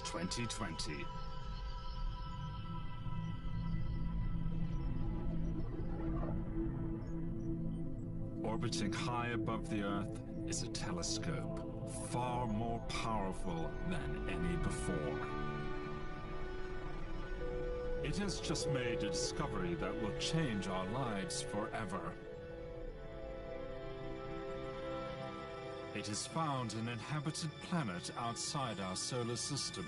2020. Orbiting high above the Earth is a telescope, far more powerful than any before. It has just made a discovery that will change our lives forever. It has found an inhabited planet outside our solar system.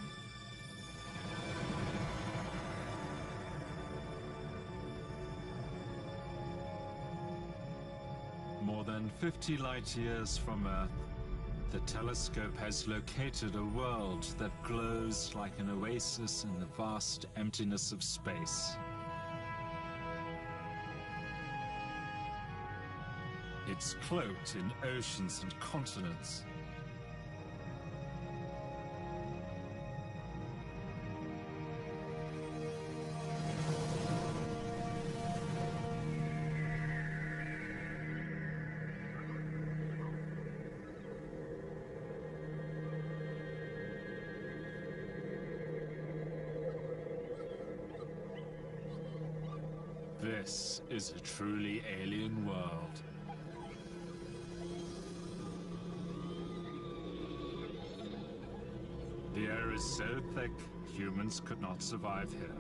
More than 50 light years from Earth, the telescope has located a world that glows like an oasis in the vast emptiness of space. It's cloaked in oceans and continents. This is a truly alien world. The air is so thick, humans could not survive here.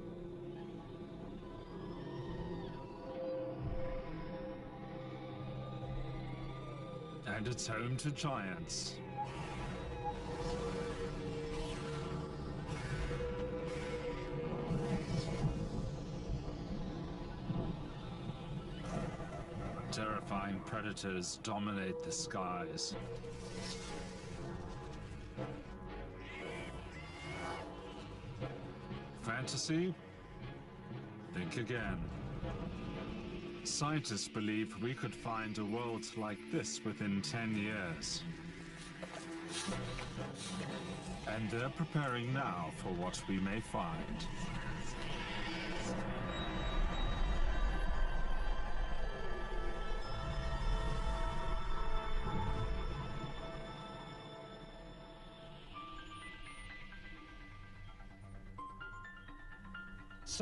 And it's home to giants. Terrifying predators dominate the skies. Fantasy? Think again. Scientists believe we could find a world like this within 10 years. And they're preparing now for what we may find.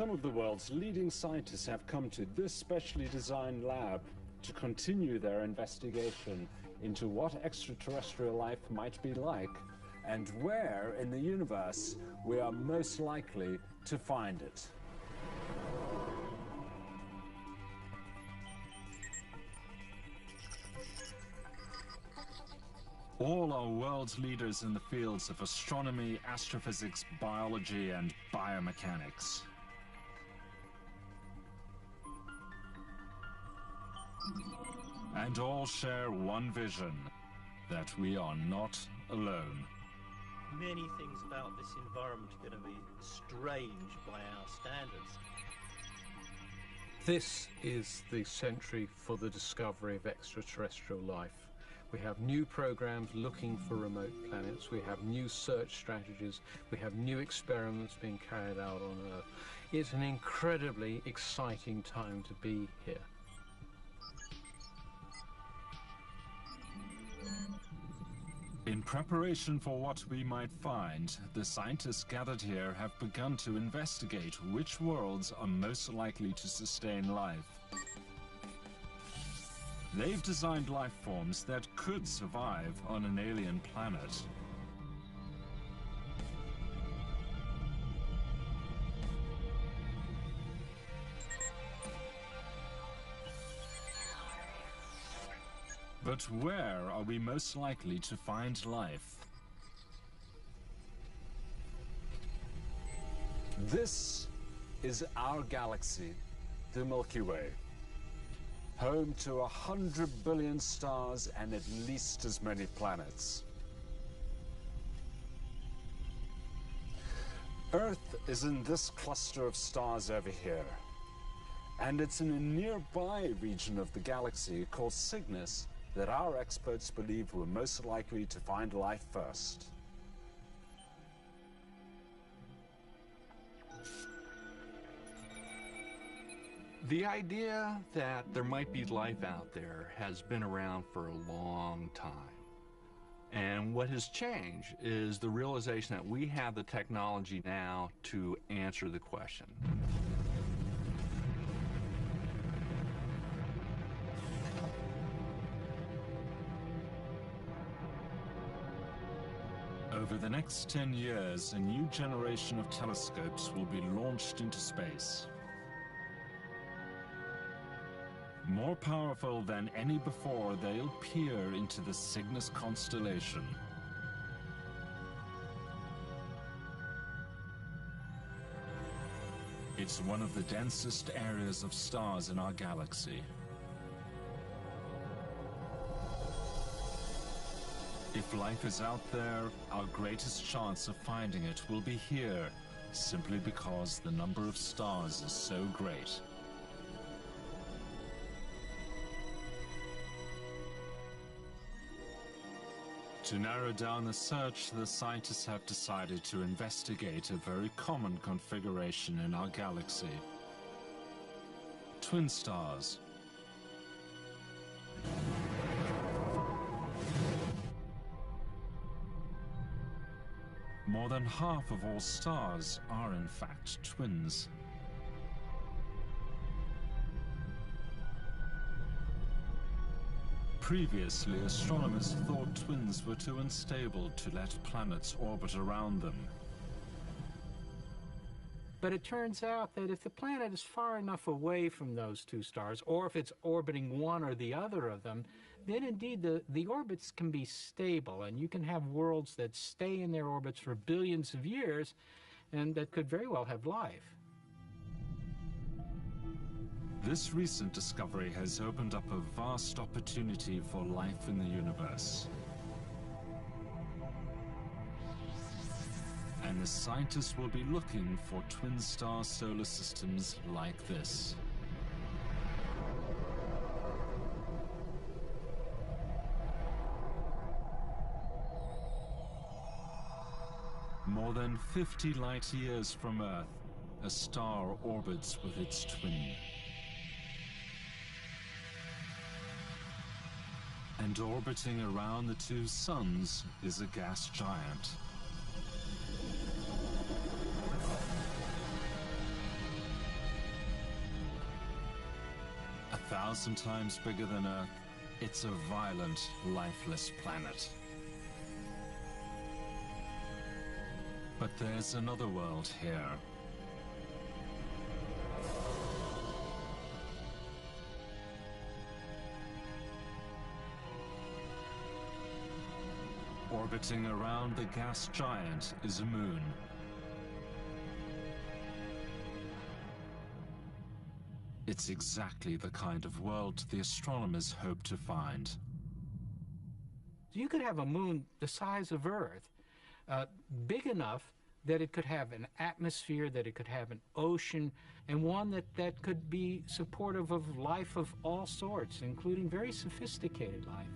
Some of the world's leading scientists have come to this specially designed lab to continue their investigation into what extraterrestrial life might be like and where in the universe we are most likely to find it. All are world leaders in the fields of astronomy, astrophysics, biology, and biomechanics. And all share one vision, that we are not alone. Many things about this environment are going to be strange by our standards. This is the century for the discovery of extraterrestrial life. We have new programs looking for remote planets. We have new search strategies. We have new experiments being carried out on Earth. It's an incredibly exciting time to be here. In preparation for what we might find, the scientists gathered here have begun to investigate which worlds are most likely to sustain life. They've designed life forms that could survive on an alien planet. But where are we most likely to find life? This is our galaxy, the Milky Way. Home to 100 billion stars and at least as many planets. Earth is in this cluster of stars over here. And it's in a nearby region of the galaxy called Cygnus that our experts believe we're most likely to find life first. The idea that there might be life out there has been around for a long time. And what has changed is the realization that we have the technology now to answer the question. Over the next 10 years, a new generation of telescopes will be launched into space. More powerful than any before, they'll peer into the Cygnus constellation. It's one of the densest areas of stars in our galaxy. If life is out there, our greatest chance of finding it will be here, simply because the number of stars is so great. To narrow down the search, the scientists have decided to investigate a very common configuration in our galaxy: twin stars. More than half of all stars are in fact twins. Previously, astronomers thought twins were too unstable to let planets orbit around them. But it turns out that if the planet is far enough away from those two stars, or if it's orbiting one or the other of them, then indeed the orbits can be stable, and you can have worlds that stay in their orbits for billions of years, and that could very well have life. This recent discovery has opened up a vast opportunity for life in the universe. And the scientists will be looking for twin star solar systems like this. More than 50 light years from Earth, a star orbits with its twin. And orbiting around the two suns is a gas giant. A 1,000 times bigger than Earth, it's a violent, lifeless planet. But there's another world here. Orbiting around the gas giant is a moon. It's exactly the kind of world the astronomers hope to find. You could have a moon the size of Earth, big enough that it could have an atmosphere, that it could have an ocean, and one that could be supportive of life of all sorts, including very sophisticated life.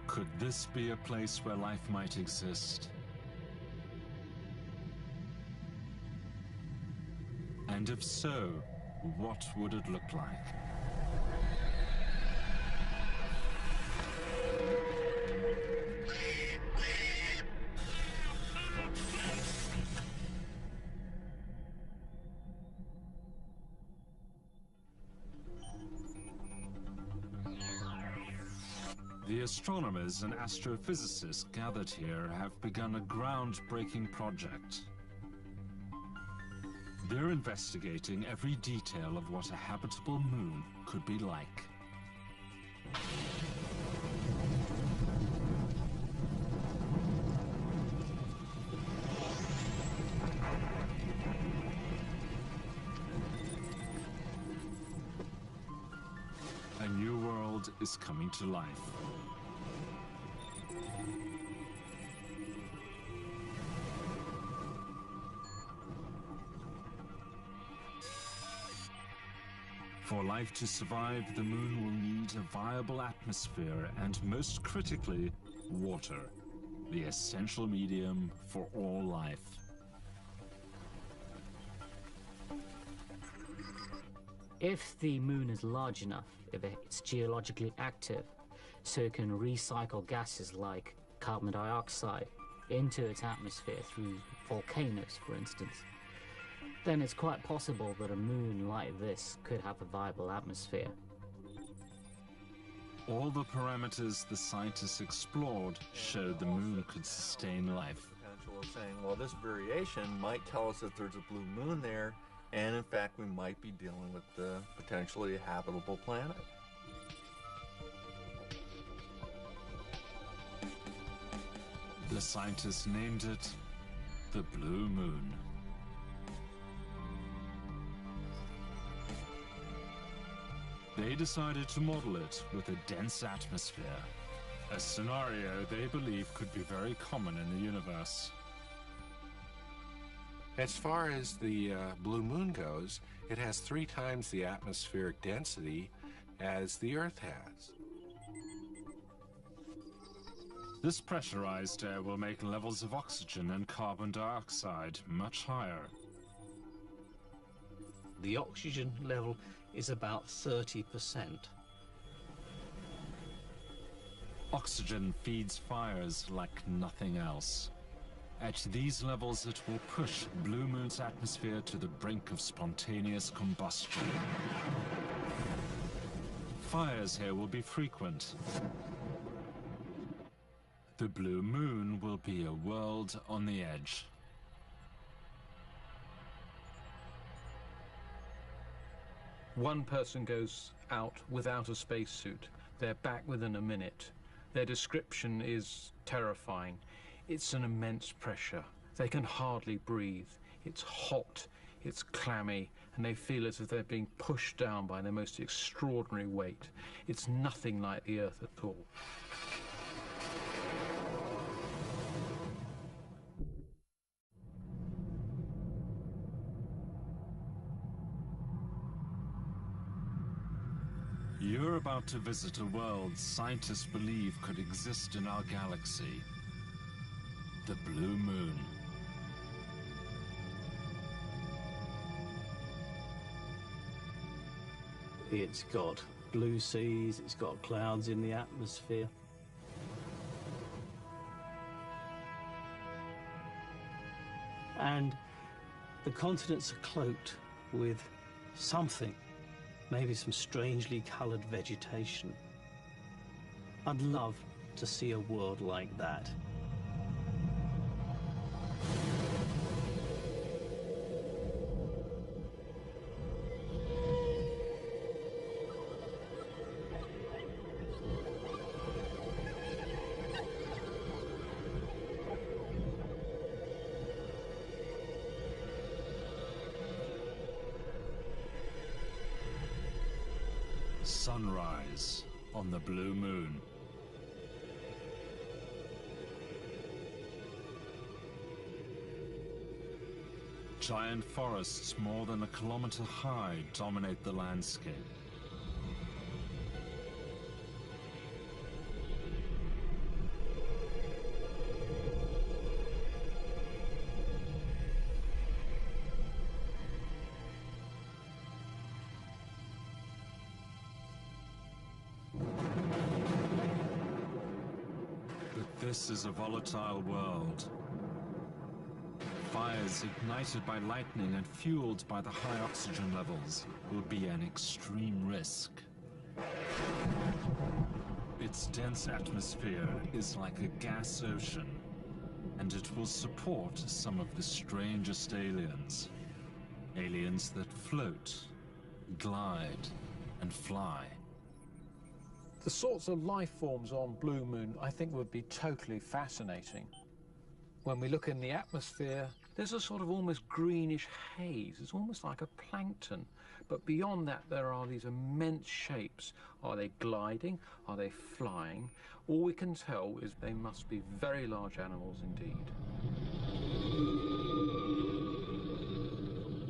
Could this be a place where life might exist? And if so, what would it look like? The astronomers and astrophysicists gathered here have begun a groundbreaking project. They're investigating every detail of what a habitable moon could be like. A new world is coming to life. For life to survive, the moon will need a viable atmosphere and, most critically, water, the essential medium for all life. If the moon is large enough, if it's geologically active, so it can recycle gases like carbon dioxide into its atmosphere through volcanoes, for instance, then it's quite possible that a moon like this could have a viable atmosphere. All the parameters the scientists explored showed the moon could sustain life. Potential of saying, well, this variation might tell us that there's a blue moon there, and in fact we might be dealing with the potentially habitable planet. The scientists named it the Blue Moon. They decided to model it with a dense atmosphere, a scenario they believe could be very common in the universe. As far as the blue moon goes, it has 3 times the atmospheric density as the Earth has. This pressurized air will make levels of oxygen and carbon dioxide much higher. The oxygen level is about 30%. Oxygen feeds fires like nothing else. At these levels, it will push Blue Moon's atmosphere to the brink of spontaneous combustion. Fires here will be frequent. The Blue Moon will be a world on the edge. One person goes out without a spacesuit. They're back within a minute. Their description is terrifying. It's an immense pressure. They can hardly breathe. It's hot, it's clammy, and they feel as if they're being pushed down by the most extraordinary weight. It's nothing like the Earth at all. You're about to visit a world scientists believe could exist in our galaxy. The Blue Moon. It's got blue seas, it's got clouds in the atmosphere. And the continents are cloaked with something, maybe some strangely colored vegetation. I'd love to see a world like that. Sunrise on the Blue Moon. Giant forests more than a kilometer high dominate the landscape. This is a volatile world. Fires ignited by lightning and fueled by the high oxygen levels will be an extreme risk. Its dense atmosphere is like a gas ocean, and it will support some of the strangest aliens. Aliens that float, glide, and fly. The sorts of life forms on Blue Moon I think would be totally fascinating. When we look in the atmosphere, there's a sort of almost greenish haze. It's almost like a plankton. But beyond that, there are these immense shapes. Are they gliding? Are they flying? All we can tell is they must be very large animals indeed.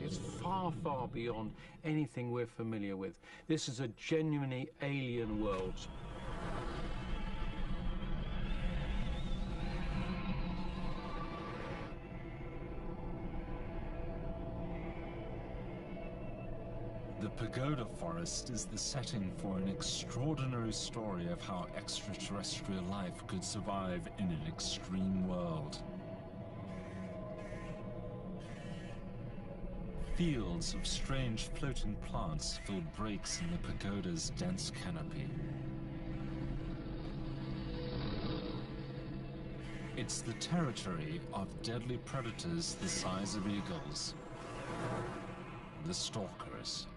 It's far, far beyond anything we're familiar with. This is a genuinely alien world. The pagoda forest is the setting for an extraordinary story of how extraterrestrial life could survive in an extreme world. Fields of strange floating plants fill breaks in the pagoda's dense canopy. It's the territory of deadly predators the size of eagles, the stalkers.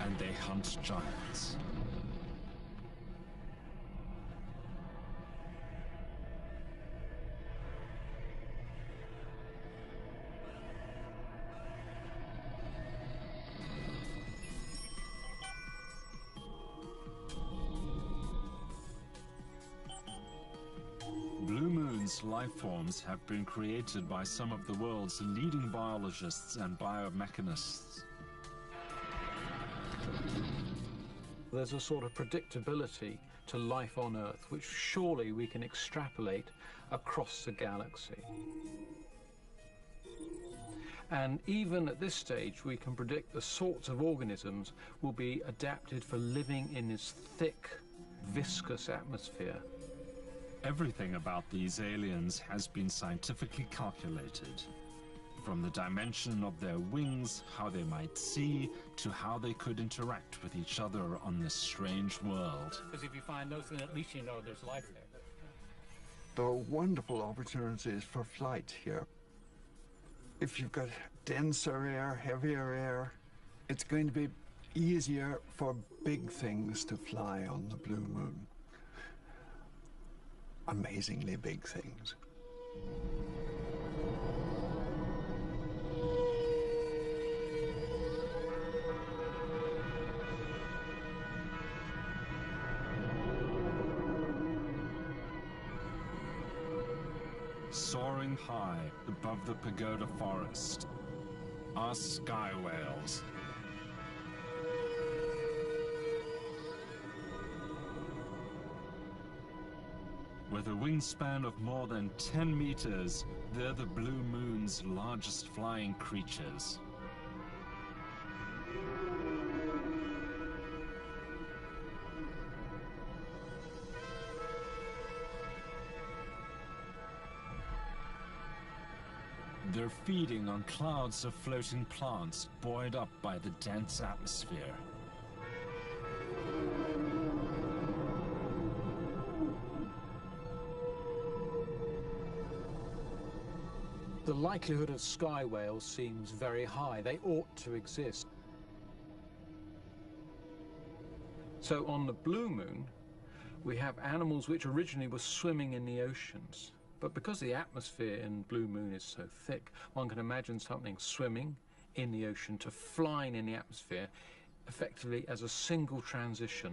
And they hunt giants. Blue Moon's life forms have been created by some of the world's leading biologists and biomechanists. There's a sort of predictability to life on Earth, which surely we can extrapolate across the galaxy. And even at this stage, we can predict the sorts of organisms will be adapted for living in this thick, viscous atmosphere. Everything about these aliens has been scientifically calculated. From the dimension of their wings, how they might see, to how they could interact with each other on this strange world. Because if you find those, then at least you know there's life there. There are wonderful opportunities for flight here. If you've got denser air, heavier air, it's going to be easier for big things to fly on the Blue Moon. Amazingly big things. Soaring high above the pagoda forest are sky whales. With a wingspan of more than 10 meters, they're the Blue Moon's largest flying creatures. They're feeding on clouds of floating plants buoyed up by the dense atmosphere. The likelihood of sky whales seems very high. They ought to exist. So on the Blue Moon, we have animals which originally were swimming in the oceans. But because the atmosphere in Blue Moon is so thick, one can imagine something swimming in the ocean to flying in the atmosphere effectively as a single transition.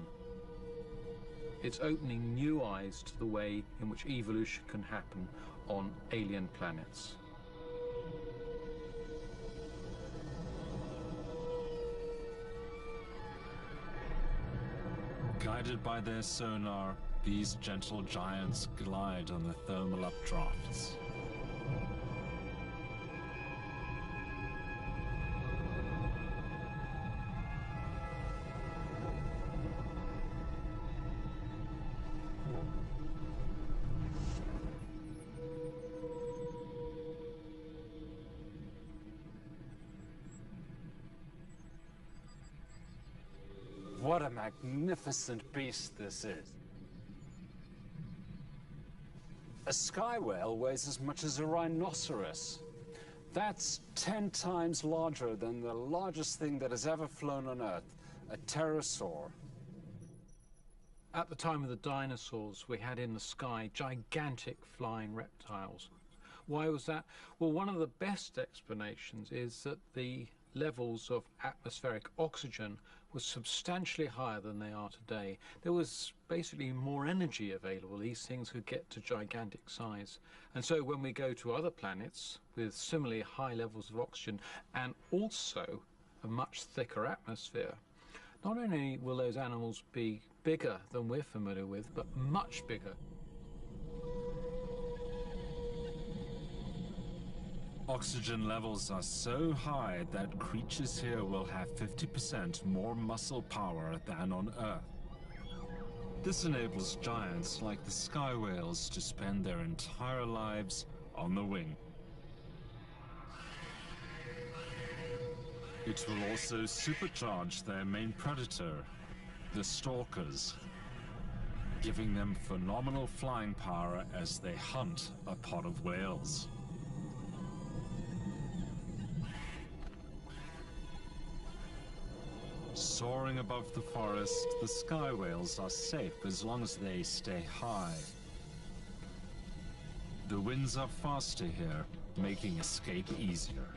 It's opening new eyes to the way in which evolution can happen on alien planets. Guided by their sonar, these gentle giants glide on the thermal updrafts. What a magnificent beast this is. A sky whale weighs as much as a rhinoceros. That's 10 times larger than the largest thing that has ever flown on Earth, a pterosaur. At the time of the dinosaurs, we had in the sky gigantic flying reptiles. Why was that? Well, one of the best explanations is that the levels of atmospheric oxygen was substantially higher than they are today. There was basically more energy available. These things could get to gigantic size. And so when we go to other planets with similarly high levels of oxygen and also a much thicker atmosphere, not only will those animals be bigger than we're familiar with, but much bigger. Oxygen levels are so high that creatures here will have 50% more muscle power than on Earth. This enables giants like the sky whales to spend their entire lives on the wing. It will also supercharge their main predator, the stalkers, giving them phenomenal flying power as they hunt a pod of whales. Soaring above the forest, the sky whales are safe as long as they stay high. The winds are faster here, making escape easier.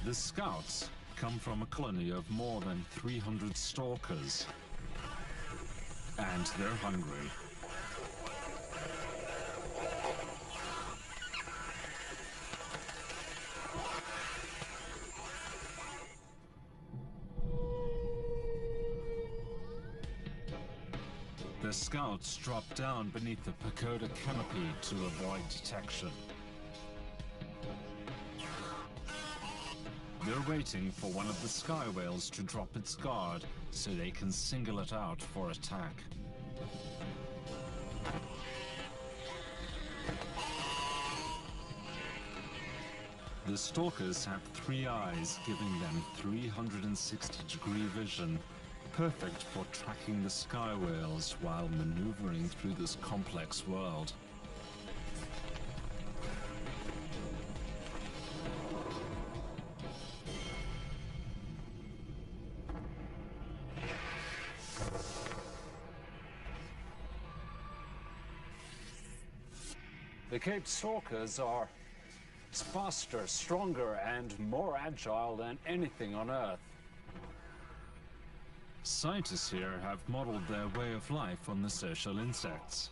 The scouts come from a colony of more than 300 stalkers, and they're hungry. The scouts drop down beneath the pagoda canopy to avoid detection. They're waiting for one of the sky whales to drop its guard so they can single it out for attack. The stalkers have 3 eyes, giving them 360-degree vision, perfect for tracking the sky whales while maneuvering through this complex world. The Cape stalkers are faster, stronger, and more agile than anything on Earth. Scientists here have modeled their way of life on the social insects.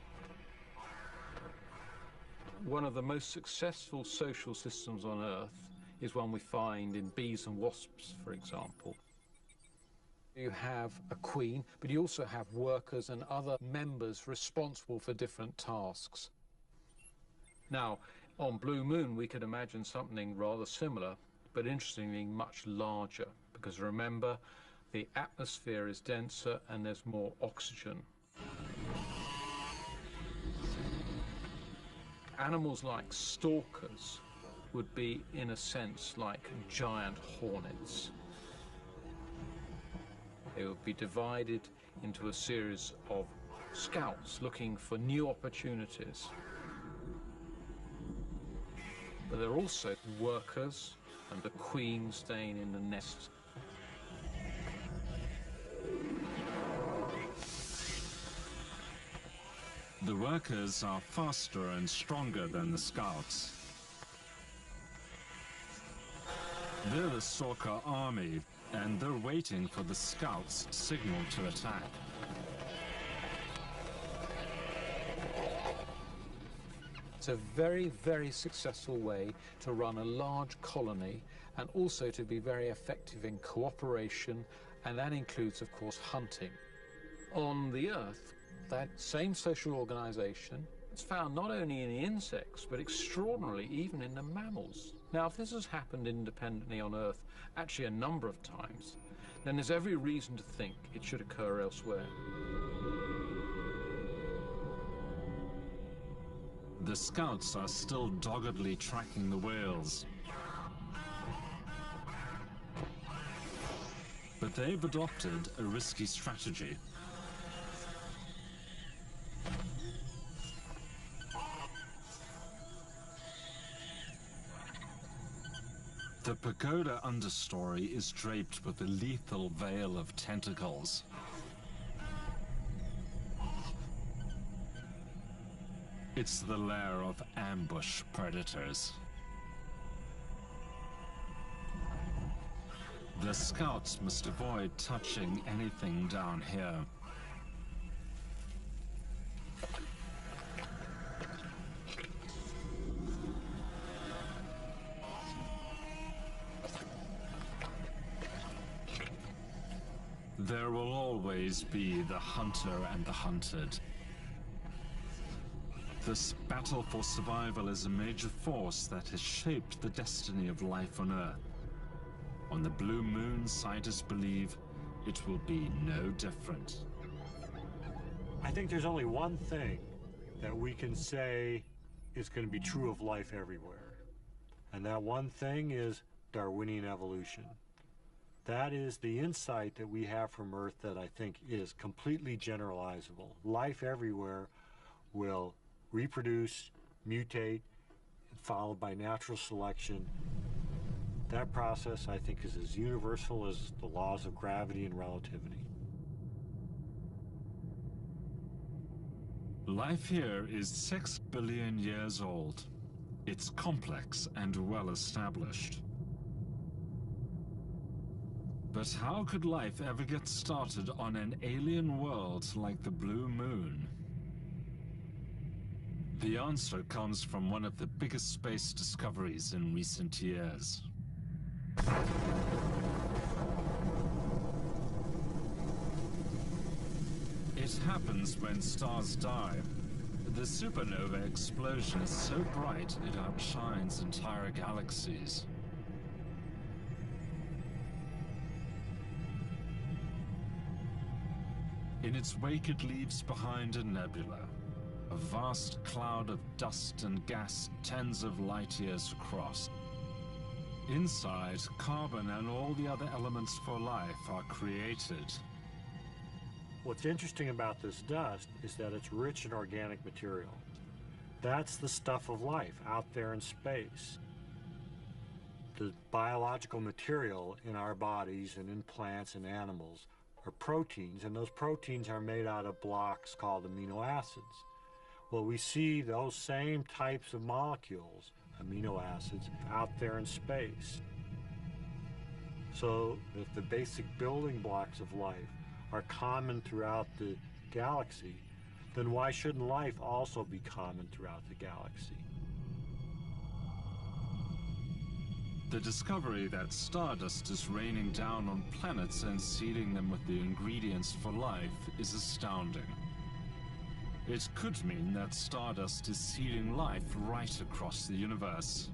One of the most successful social systems on Earth is one we find in bees and wasps, for example. You have a queen, but you also have workers and other members responsible for different tasks. Now, on Blue Moon, we could imagine something rather similar, but interestingly much larger, because remember, the atmosphere is denser and there's more oxygen. Animals like stalkers would be, in a sense, like giant hornets. They would be divided into a series of scouts looking for new opportunities. But there are also workers and the queen staying in the nest. The workers are faster and stronger than the scouts. They're the stalker army, and they're waiting for the scouts' signal to attack. It's a very, very successful way to run a large colony and also to be very effective in cooperation, and that includes, of course, hunting. On the Earth, that same social organization is found not only in the insects, but extraordinarily even in the mammals. Now, if this has happened independently on Earth actually a number of times, then there's every reason to think it should occur elsewhere. The scouts are still doggedly tracking the whales. But they've adopted a risky strategy. The pagoda understory is draped with a lethal veil of tentacles. It's the lair of ambush predators. The scouts must avoid touching anything down here. There will always be the hunter and the hunted. This battle for survival is a major force that has shaped the destiny of life on Earth. On the blue moon, scientists believe it will be no different. I think there's only one thing that we can say is going to be true of life everywhere. And that one thing is Darwinian evolution. That is the insight that we have from Earth that I think is completely generalizable. Life everywhere will reproduce, mutate, followed by natural selection. That process, I think, is as universal as the laws of gravity and relativity. Life here is 6 billion years old. It's complex and well established. But how could life ever get started on an alien world like the Blue Moon? The answer comes from one of the biggest space discoveries in recent years. It happens when stars die. The supernova explosion is so bright it outshines entire galaxies. In its wake, it leaves behind a nebula, a vast cloud of dust and gas tens of light years across. Inside, carbon and all the other elements for life are created. What's interesting about this dust is that it's rich in organic material. That's the stuff of life out there in space. The biological material in our bodies and in plants and animals are proteins, and those proteins are made out of blocks called amino acids. Well, we see those same types of molecules, amino acids, out there in space. So if the basic building blocks of life are common throughout the galaxy, then why shouldn't life also be common throughout the galaxy? The discovery that stardust is raining down on planets and seeding them with the ingredients for life is astounding. It could mean that stardust is seeding life right across the universe.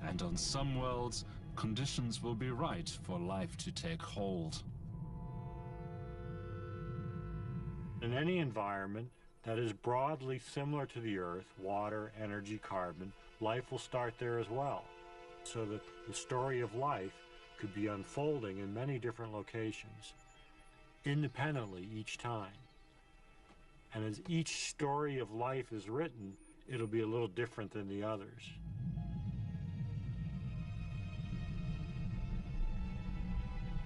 And on some worlds, conditions will be right for life to take hold. In any environment that is broadly similar to the Earth, water, energy, carbon, life will start there as well. So that the story of life could be unfolding in many different locations, independently each time. And as each story of life is written, it'll be a little different than the others.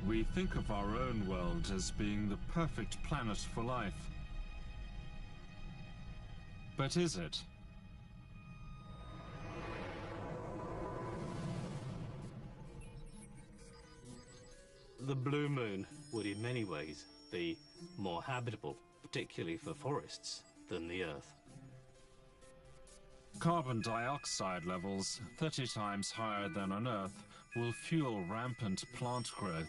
We think of our own world as being the perfect planet for life. But is it? The Blue Moon would in many ways be more habitable, particularly for forests, than the Earth. Carbon dioxide levels 30 times higher than on Earth will fuel rampant plant growth.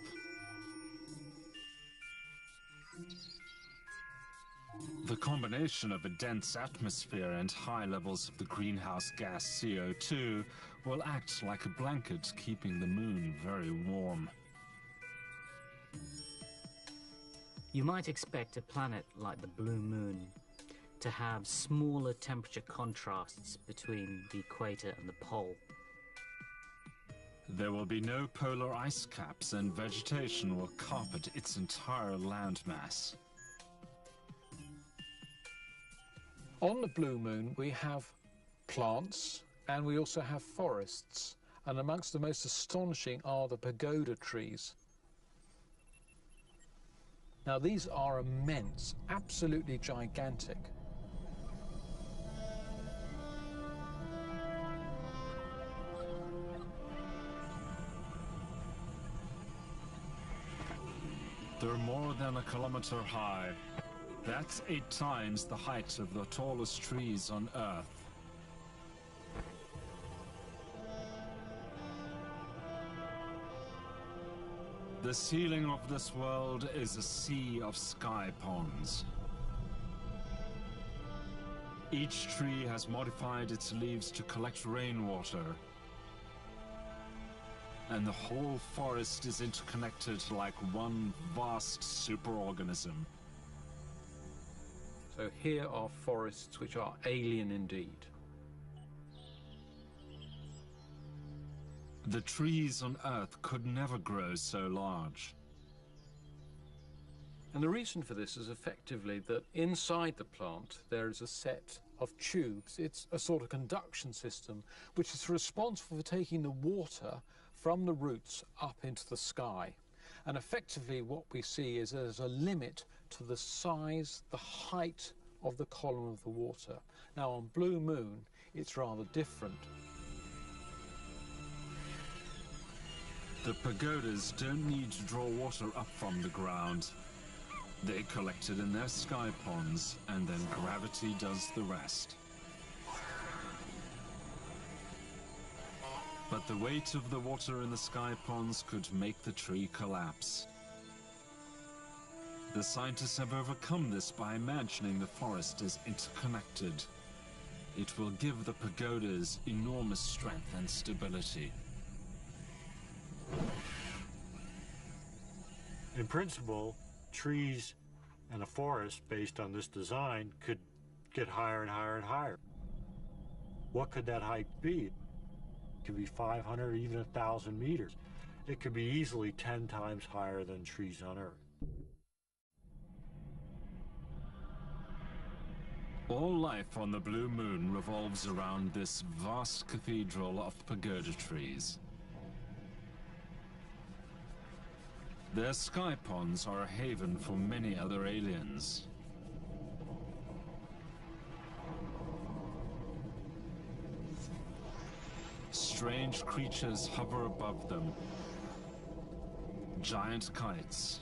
The combination of a dense atmosphere and high levels of the greenhouse gas CO2 will act like a blanket, keeping the moon very warm. You might expect a planet like the Blue Moon to have smaller temperature contrasts between the equator and the pole. There will be no polar ice caps, and vegetation will carpet its entire landmass. On the Blue Moon, we have plants and we also have forests. And amongst the most astonishing are the pagoda trees. Now, these are immense, absolutely gigantic. They're more than a kilometer high. That's 8 times the height of the tallest trees on Earth. The The ceiling of this world is a sea of sky ponds. Each tree has modified its leaves to collect rainwater, and the whole forest is interconnected like one vast superorganism. So here are forests which are alien indeed. The trees on Earth could never grow so large. And the reason for this is effectively that inside the plant there is a set of tubes. It's a sort of conduction system which is responsible for taking the water from the roots up into the sky. And effectively what we see is there's a limit to the size, the height of the column of the water. Now on Blue Moon it's rather different. The pagodas don't need to draw water up from the ground. They collect it in their sky ponds, and then gravity does the rest. But the weight of the water in the sky ponds could make the tree collapse. The scientists have overcome this by imagining the forest as interconnected. It will give the pagodas enormous strength and stability. In principle, trees and a forest based on this design could get higher and higher and higher. What could that height be? It could be 500 or even 1,000 meters. It could be easily 10 times higher than trees on Earth. All life on the Blue Moon revolves around this vast cathedral of pagoda trees. Their sky ponds are a haven for many other aliens. Strange creatures hover above them. Giant kites.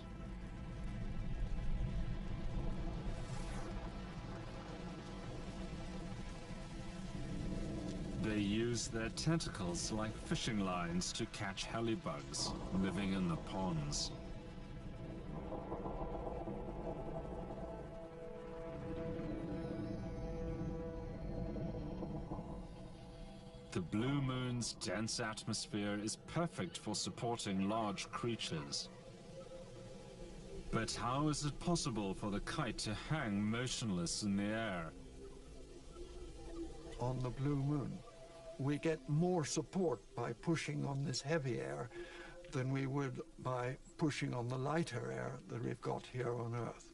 They use their tentacles like fishing lines to catch helibugs living in the ponds. The Blue Moon's dense atmosphere is perfect for supporting large creatures. But how is it possible for the kite to hang motionless in the air? On the Blue Moon, we get more support by pushing on this heavy air than we would by pushing on the lighter air that we've got here on Earth.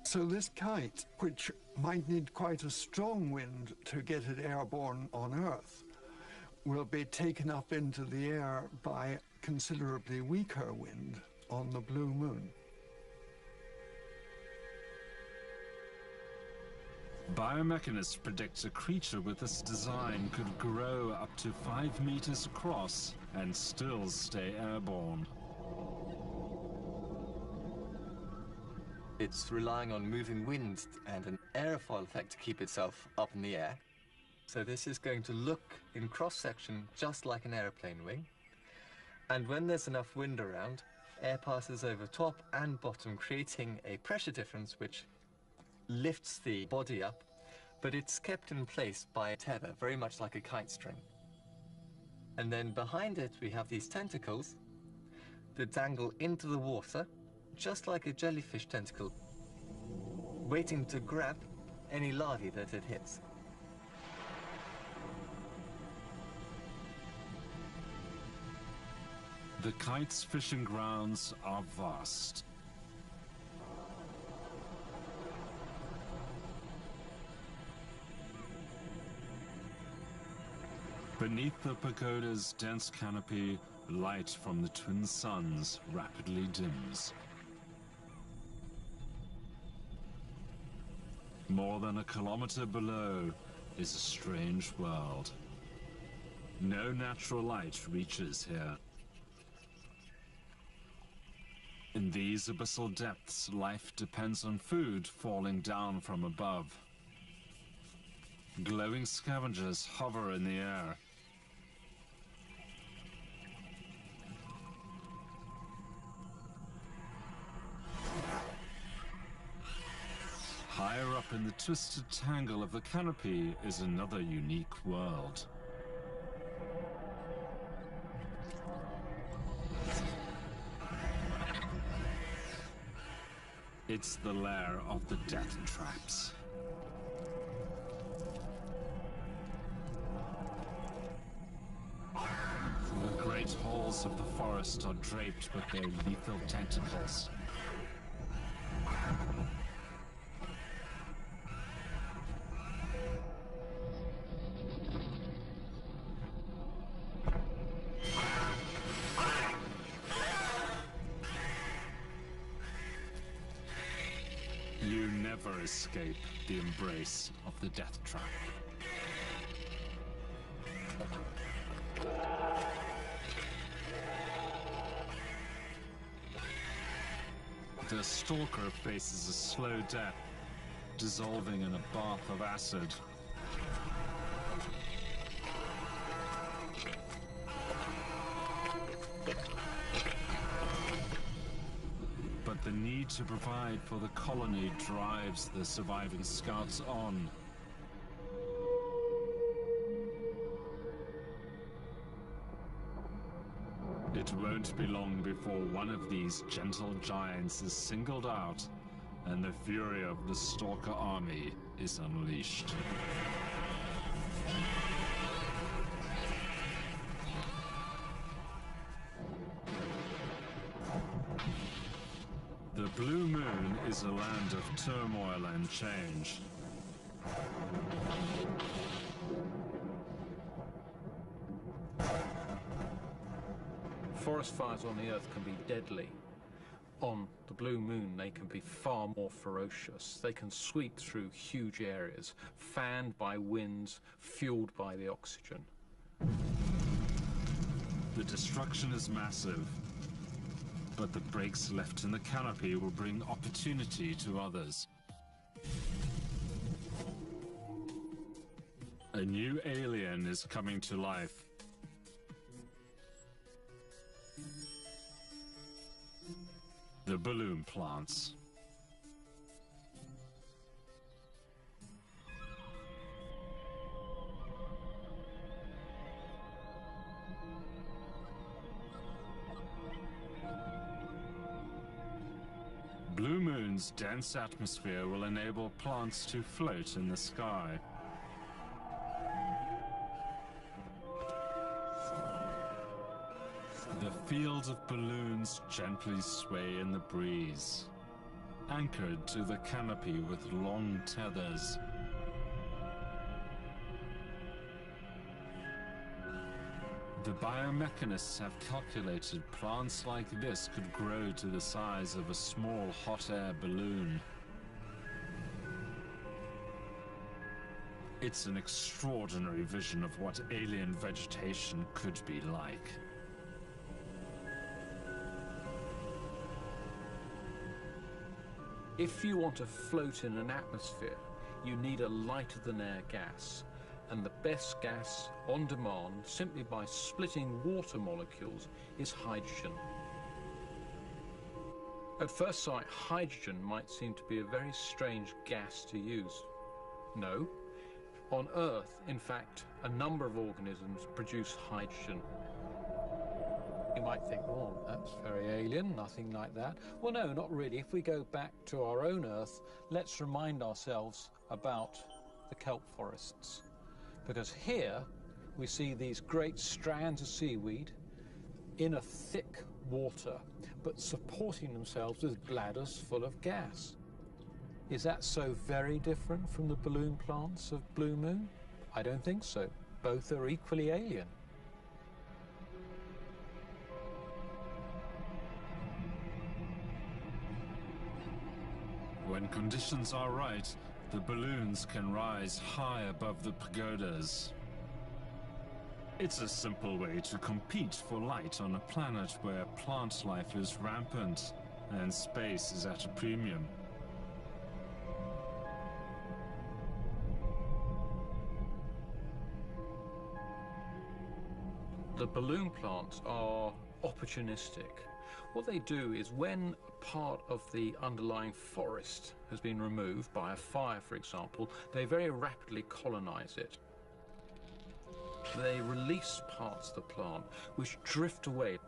So this kite, which might need quite a strong wind to get it airborne on Earth, will be taken up into the air by considerably weaker wind on the Blue Moon. Biomechanists predict a creature with this design could grow up to 5 meters across and still stay airborne. It's relying on moving wind and an aerofoil effect to keep itself up in the air. So this is going to look in cross-section just like an airplane wing. And when there's enough wind around, air passes over top and bottom, creating a pressure difference which lifts the body up, but it's kept in place by a tether, very much like a kite string. And then behind it we have these tentacles that dangle into the water, just like a jellyfish tentacle, waiting to grab any larvae that it hits. The kite's fishing grounds are vast. Beneath the pagoda's dense canopy, light from the twin suns rapidly dims. More than a kilometer below is a strange world. No natural light reaches here. In these abyssal depths, life depends on food falling down from above. Glowing scavengers hover in the air. Higher up in the twisted tangle of the canopy is another unique world. It's the lair of the death traps. The great halls of the forest are draped with their lethal tentacles. You never escape the embrace of the death trap. The stalker faces a slow death, dissolving in a bath of acid. But the need to provide for the colony drives the surviving scouts on. It won't be long before one of these gentle giants is singled out and the fury of the Stalker army is unleashed. The Blue Moon is a land of turmoil and change. Forest fires on the Earth can be deadly. On the Blue Moon, they can be far more ferocious. They can sweep through huge areas, fanned by winds, fueled by the oxygen. The destruction is massive, but the breaks left in the canopy will bring opportunity to others. A new alien is coming to life. The balloon plants. Blue Moon's dense atmosphere will enable plants to float in the sky. The field of balloons gently sway in the breeze, anchored to the canopy with long tethers. The biomechanists have calculated plants like this could grow to the size of a small hot air balloon. It's an extraordinary vision of what alien vegetation could be like. If you want to float in an atmosphere, you need a lighter-than-air gas. And the best gas on demand, simply by splitting water molecules, is hydrogen. At first sight, hydrogen might seem to be a very strange gas to use. No. On Earth, in fact, a number of organisms produce hydrogen. You might think, oh, that's very alien, nothing like that. Well, no, not really. If we go back to our own Earth, let's remind ourselves about the kelp forests. Because here we see these great strands of seaweed in a thick water, but supporting themselves with bladders full of gas. Is that so very different from the balloon plants of Blue Moon? I don't think so. Both are equally alien. When conditions are right, the balloons can rise high above the pagodas. It's a simple way to compete for light on a planet where plant life is rampant and space is at a premium. The balloon plants are opportunistic. What they do is when part of the underlying forest has been removed by a fire, for example, they very rapidly colonize it. They release parts of the plant which drift away.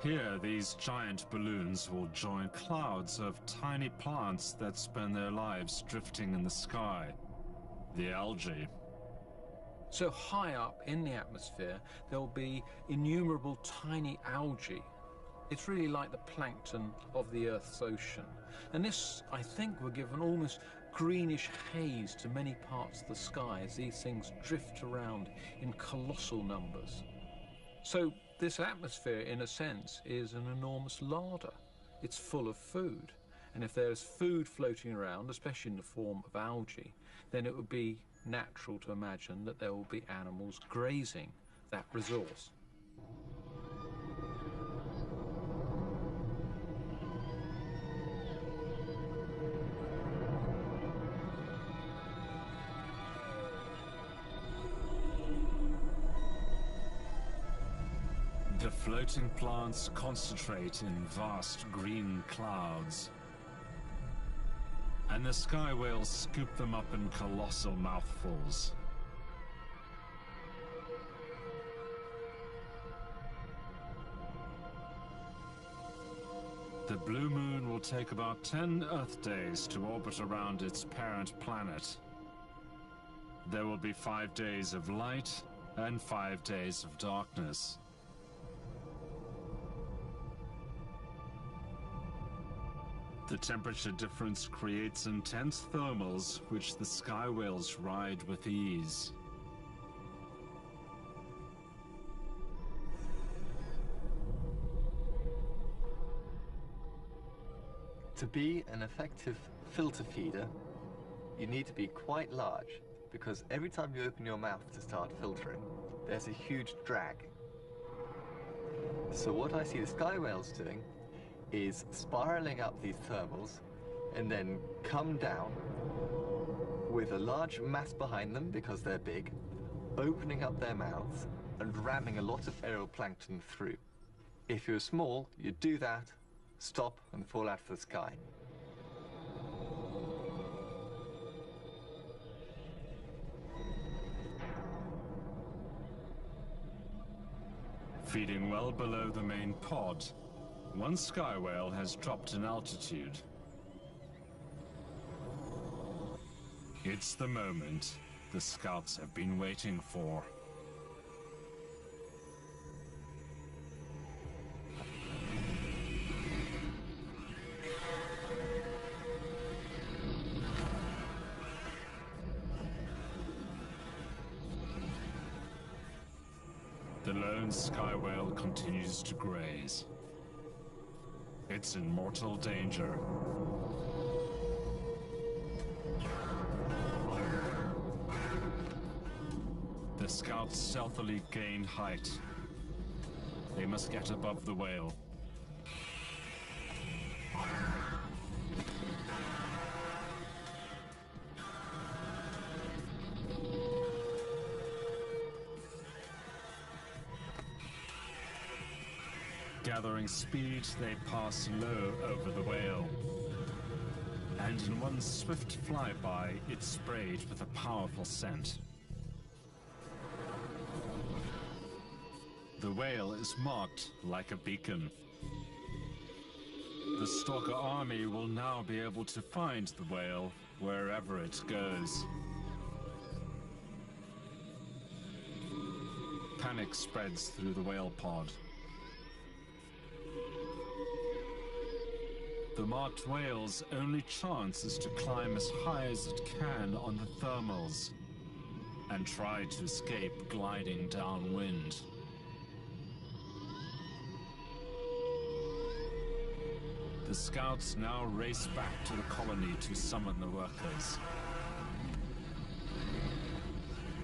Here, these giant balloons will join clouds of tiny plants that spend their lives drifting in the sky, the algae. So high up in the atmosphere, there'll be innumerable tiny algae. It's really like the plankton of the Earth's ocean. And this, I think, will give an almost greenish haze to many parts of the sky as these things drift around in colossal numbers. So this atmosphere, in a sense, is an enormous larder. It's full of food. And if there's food floating around, especially in the form of algae, then it would be natural to imagine that there will be animals grazing that resource. The floating plants concentrate in vast green clouds, and the sky whales scoop them up in colossal mouthfuls. The blue moon will take about 10 Earth days to orbit around its parent planet. There will be 5 days of light and 5 days of darkness. The temperature difference creates intense thermals, which the sky whales ride with ease. To be an effective filter feeder, you need to be quite large, because every time you open your mouth to start filtering, there's a huge drag. So what I see the sky whales doing is spiraling up these thermals and then come down with a large mass behind them because they're big, opening up their mouths and ramming a lot of aeroplankton through. If you're small, you do that, stop and fall out of the sky. Feeding well below the main pod, one sky whale has dropped in altitude. It's the moment the scouts have been waiting for. The lone sky whale continues to graze. It's in mortal danger. The scouts stealthily gain height. They must get above the whale. Gathering speed, they pass low over the whale. And in one swift flyby, it's sprayed with a powerful scent. The whale is marked like a beacon. The stalker army will now be able to find the whale wherever it goes. Panic spreads through the whale pod. The marked whale's only chance is to climb as high as it can on the thermals and try to escape gliding downwind. The scouts now race back to the colony to summon the workers.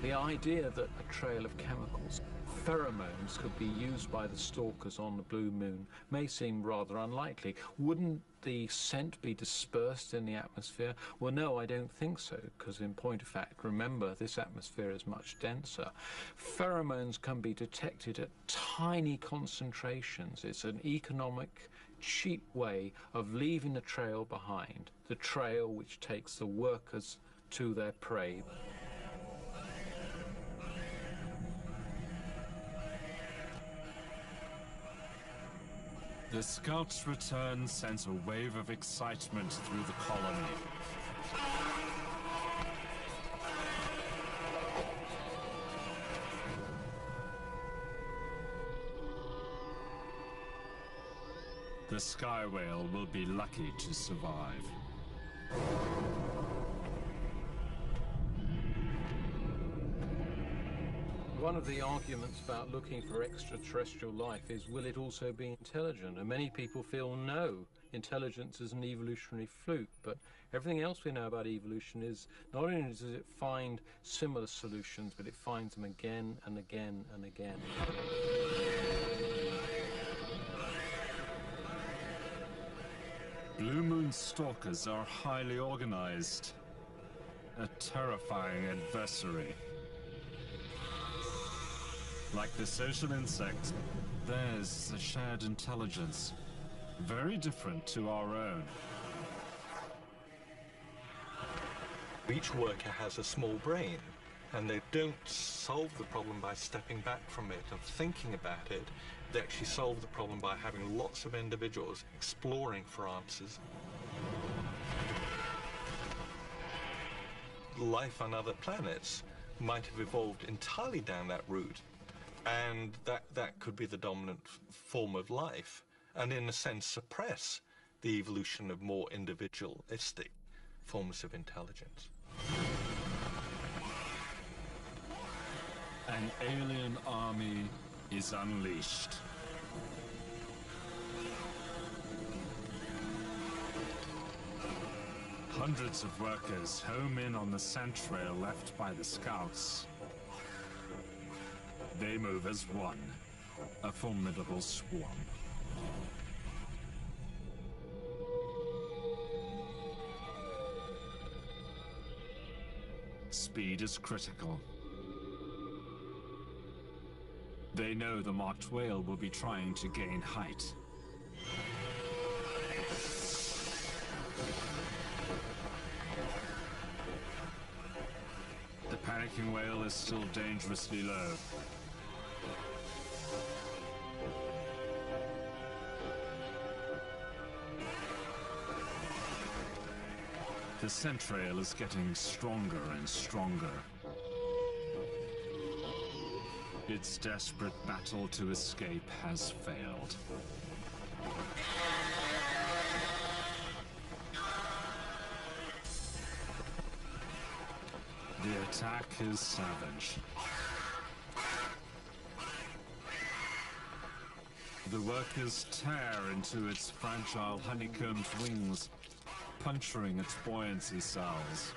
The idea that a trail of chemicals, pheromones, could be used by the stalkers on the blue moon may seem rather unlikely. Wouldn't the scent be dispersed in the atmosphere? Well, no, I don't think so, because in point of fact, remember, this atmosphere is much denser. Pheromones can be detected at tiny concentrations. It's an economic, cheap way of leaving a trail behind, the trail which takes the workers to their prey. The Scouts' return sends a wave of excitement through the colony. The sky whale will be lucky to survive. One of the arguments about looking for extraterrestrial life is, will it also be intelligent? And many people feel no, intelligence is an evolutionary fluke. But everything else we know about evolution is, not only does it find similar solutions, but it finds them again and again and again. Blue Moon stalkers are highly organized. A terrifying adversary. Like the social insect, theirs is a shared intelligence, very different to our own. Each worker has a small brain, and they don't solve the problem by stepping back from it and thinking about it. They actually solve the problem by having lots of individuals exploring for answers. Life on other planets might have evolved entirely down that route, and that could be the dominant form of life, and in a sense suppress the evolution of more individualistic forms of intelligence. An alien army is unleashed. Hundreds of workers home in on the scent trail left by the Scouts. They move as one, a formidable swarm. Speed is critical. They know the marked whale will be trying to gain height. The panicking whale is still dangerously low. The scent trail is getting stronger and stronger. Its desperate battle to escape has failed. The attack is savage. The workers tear into its fragile honeycombed wings, puncturing its buoyancy cells.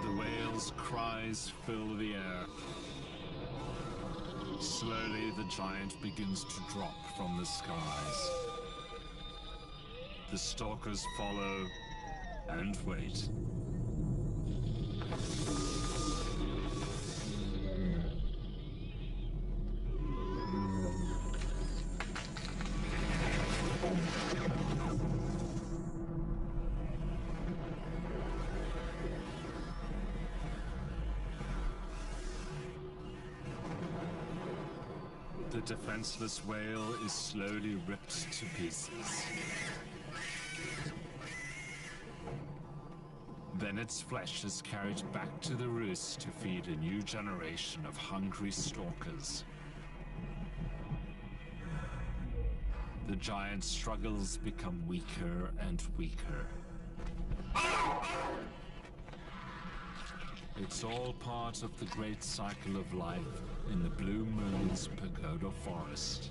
The whale's cries fill the air. Slowly, the giant begins to drop from the skies. The stalkers follow and wait. The defenseless whale is slowly ripped to pieces. Then its flesh is carried back to the roost to feed a new generation of hungry stalkers. The giant's struggles become weaker and weaker. It's all part of the great cycle of life in the Blue Moon's pagoda forest.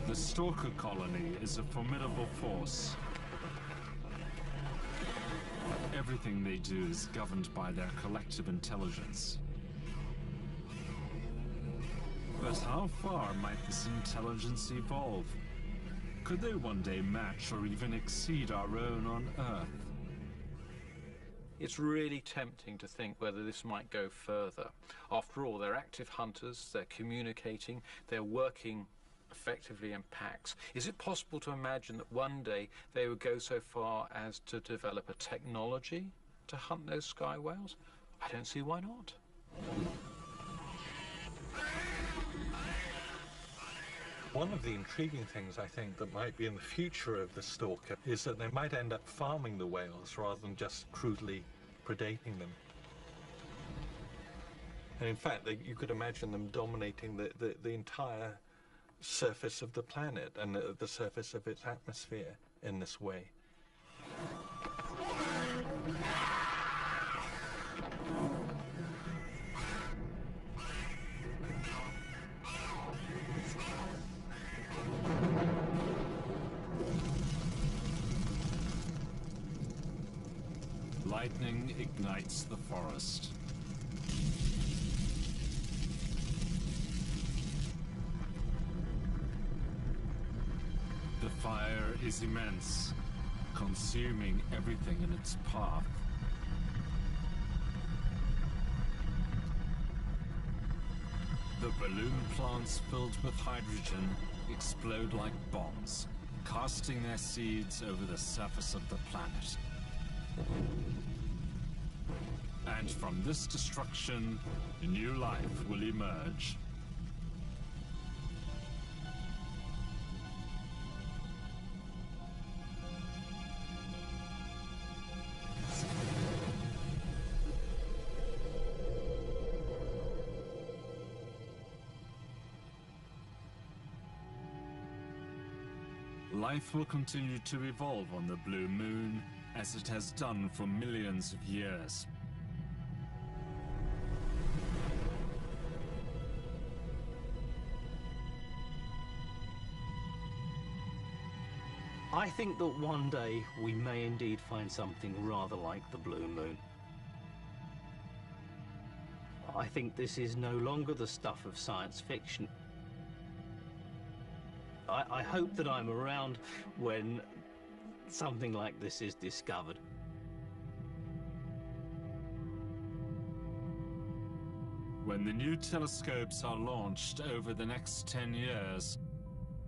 The stalker colony is a formidable force. Everything they do is governed by their collective intelligence. But how far might this intelligence evolve? Could they one day match or even exceed our own on Earth? It's really tempting to think whether this might go further. After all, they're active hunters, they're communicating, they're working effectively in packs. Is it possible to imagine that one day they would go so far as to develop a technology to hunt those sky whales? I don't see why not. One of the intriguing things, I think, that might be in the future of the stalker is that they might end up farming the whales rather than just crudely predating them. And in fact, you could imagine them dominating the entire surface of the planet and the surface of its atmosphere in this way. Lightning ignites the forest. The fire is immense, consuming everything in its path. The balloon plants filled with hydrogen explode like bombs, casting their seeds over the surface of the planet. And from this destruction, new life will emerge. Life will continue to evolve on the Blue Moon as it has done for millions of years. I think that one day we may indeed find something rather like the Blue Moon. I think this is no longer the stuff of science fiction. I hope that I'm around when something like this is discovered. When the new telescopes are launched over the next 10 years,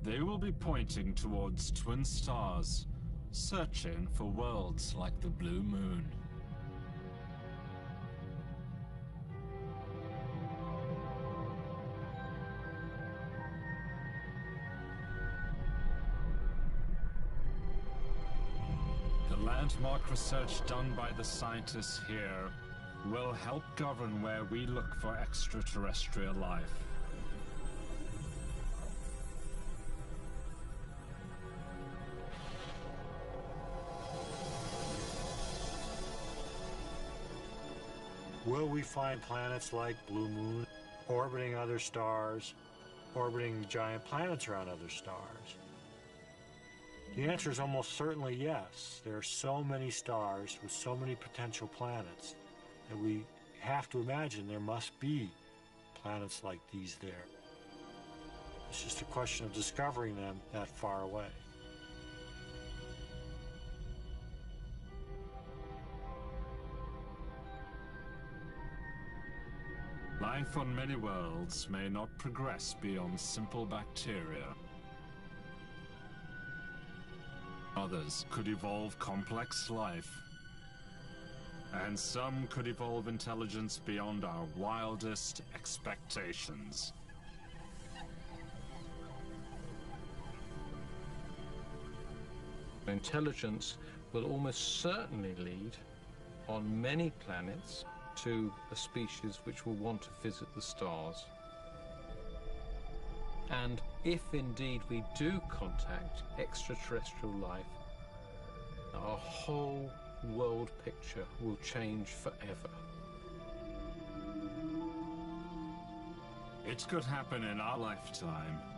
they will be pointing towards twin stars, searching for worlds like the Blue Moon. The landmark research done by the scientists here will help govern where we look for extraterrestrial life. Will we find planets like Blue Moon orbiting other stars, orbiting giant planets around other stars? The answer is almost certainly yes. There are so many stars with so many potential planets that we have to imagine there must be planets like these there. It's just a question of discovering them that far away. Life on many worlds may not progress beyond simple bacteria. Others could evolve complex life. And some could evolve intelligence beyond our wildest expectations. Intelligence will almost certainly lead on many planets to a species which will want to visit the stars. And if indeed we do contact extraterrestrial life, our whole world picture will change forever. It could happen in our lifetime.